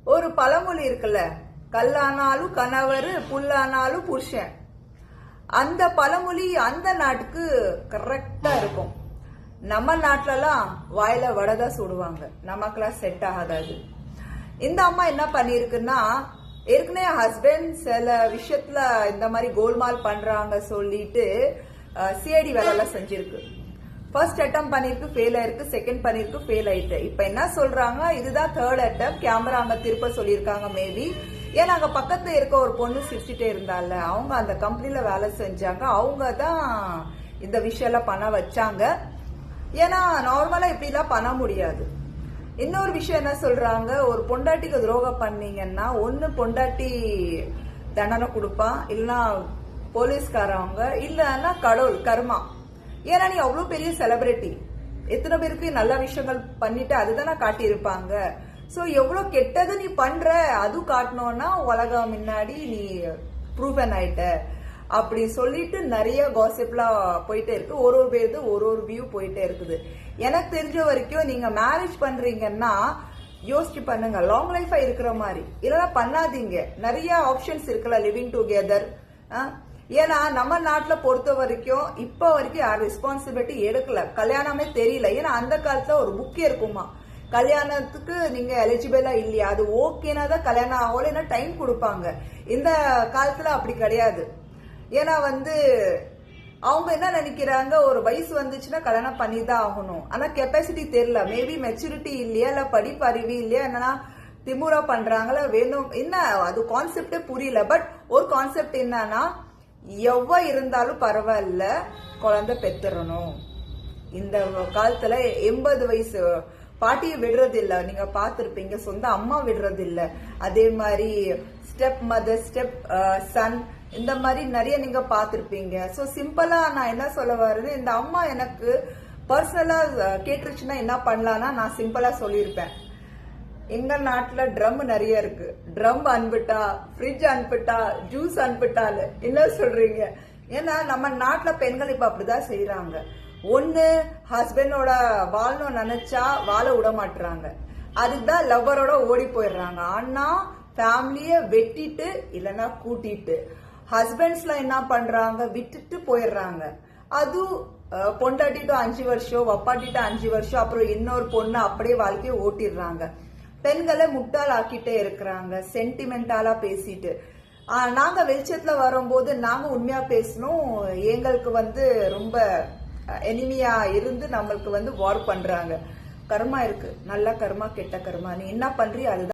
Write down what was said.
ஒரு பழமொழி இருக்குல்ல, கல்லானாலும் கணவர், புல்லானாலும் புருஷன். அந்த பழமொழி அந்த நாட்டுக்கு கரெக்டா இருக்கும். நம்ம நாட்டிலலாம் வாயில வடதான் சுடுவாங்க, நமக்கெல்லாம் செட் ஆகாது. இந்த அம்மா என்ன பண்ணிருக்குன்னா, ஏற்கனவே ஹஸ்பண்ட் சில விஷயத்துல இந்த மாதிரி கோல்மால் பண்றாங்க சொல்லிட்டு சிஐடி வேலை எல்லாம் செஞ்சிருக்கு. ஃபர்ஸ்ட் அட்டம் பண்ணிருக்கு, ஃபெயில் ஆயிருக்கு. செகண்ட் பண்ணிருக்கு, ஃபெயில் ஆயிட்டு. இப்ப என்ன சொல்றாங்க, இதுதான் தேர்ட் அட்டம். கேமரா அங்க திருப்ப சொல்லியிருக்காங்க மேபி. ஏன்னா அங்க பக்கத்துல இருக்க ஒரு பொண்ணு சிரிச்சுட்டே இருந்தால, அவங்க அந்த கம்பெனில வேலை செஞ்சாங்க. அவங்க தான் இந்த விஷயம் எல்லாம் பண்ண வச்சாங்க. ஏன்னா நார்மலா இப்படி எல்லாம் பண்ண முடியாது. இன்னொரு விஷயம் என்ன சொல்றாங்க, ஒரு பொண்டாட்டிக்கு துரோகம் பண்ணீங்கன்னா ஒன்னு பொண்டாட்டி தண்டனை கொடுப்பான், இல்லைன்னா போலீஸ்காரவங்க, இல்லைன்னா கடவுள் கர்மா. ஏன்னா நீ அவ்வளவு பெரிய செலிபிரிட்டி, எத்தனை பேருக்கு நல்ல விஷயங்கள் பண்ணிட்டு அதுதானே காட்டியிருப்பாங்க. சோ எவ்வளவு கெட்டது நீ பண்ற அது காட்டணும்னா உலகம் முன்னாடி நீ ப்ரூவன் ஆயிட்ட அப்படி சொல்லிட்டு நிறைய காசிப்லாம் போயிட்டே இருக்கு. ஒரு பேருக்கு ஒரு வியூ போயிட்டே இருக்குது. எனக்கு தெரிஞ்ச வரைக்கும் நீங்க மேரேஜ் பண்றீங்கன்னா யோசிச்சு பண்ணுங்க, லாங் லைஃபா இருக்கிற மாதிரி. இல்லைன்னா பண்ணாதீங்க. நிறைய ஆப்ஷன்ஸ் இருக்குல்ல, லிவிங் டுகெதர். ஏன்னா நம்ம நாட்டுல பொறுத்த வரைக்கும் இப்ப வரைக்கும் யார் ரெஸ்பான்சிபிலிட்டி எடுக்கல, கல்யாணமே தெரியல. ஏன்னா அந்த காலத்துல ஒரு புக் இருக்குமா, கல்யாணத்துக்கு நீங்க எலிஜிபிளா இல்லையா, அது ஓகேனா தான் கல்யாணம் ஆகல, டைம் கொடுப்பாங்க. இந்த காலத்துல அப்படி கிடையாது. ஏன்னா அவங்க என்ன நினைக்கிறாங்க, ஒரு வயசு வந்துச்சுன்னா கல்யாணம் பண்ணி தான் ஆகணும். ஆனா கெப்பாசிட்டி தெரியல, மேபி மெச்சூரிட்டி இல்லையா, இல்ல படிப்பு அறிவு இல்லையா, என்னன்னா திமுறா பண்றாங்களா வேணும், என்ன அது கான்செப்டே புரியல. பட் ஒரு கான்செப்ட் என்னன்னா, எவ்வளவு இருந்தாலும் பரவாயில்ல குழந்தை பெத்துறணும். இந்த காலத்துல 80 வயசு பாட்டியை விடுறது இல்ல, நீங்க பாத்திருப்பீங்க. சொந்த அம்மா விடுறது இல்ல. அதே மாதிரி ஸ்டெப் மதர், ஸ்டெப் சன், இந்த மாதிரி நிறைய நீங்க பாத்திருப்பீங்க. சோ சிம்பிளா நான் என்ன சொல்ல வரேன்னு, இந்த அம்மா எனக்கு பர்சனலா கேட்டுருச்சுன்னா என்ன பண்ணலாம்னா நான் சிம்பிளா சொல்லியிருப்பேன். எங்க நாட்டுல ட்ரம் நிறைய இருக்கு, ட்ரம் அனுப்பிட்டா, ஃப்ரிட்ஜ் அனுப்பிட்டா, ஜூஸ் அனுப்பிட்டால என்ன சொல்றீங்க? ஏன்னா நம்ம நாட்டுல பெண்கள் இப்ப அப்படிதான் செய்யறாங்க. ஒண்ணு ஹஸ்பண்டோட வாழணும் நினைச்சா வாழ விட மாட்டுறாங்க, அதுதான் லவ்வரோட ஓடி போயிடுறாங்க. ஆனா ஃபேமிலிய வெட்டிட்டு இல்லைன்னா கூட்டிட்டு, ஹஸ்பண்ட்ஸ்ல என்ன பண்றாங்க, விட்டுட்டு போயிடுறாங்க. அது பொண்டாட்டிட்டு 5 வருஷம், வப்பாட்டிட்டு 5 வருஷம், அப்புறம் இன்னொரு பொண்ணு அப்படியே வாழ்க்கையை ஓட்டிடுறாங்க. பெண்களை முட்டாள் ஆக்கிட்டே இருக்கிறாங்க, சென்டிமெண்டாலா பேசிட்டு. நாங்க வெளிச்சத்துல வரும்போது நாங்க உண்மையா பேசணும், எங்களுக்கு ரொம்ப எனிமியா இருந்து நம்மளுக்கு வார் பண்றாங்க. கர்மா இருக்கு, நல்ல கர்மா கெட்ட கர்மா, நீ என்ன பண்றியோ அதுதான்.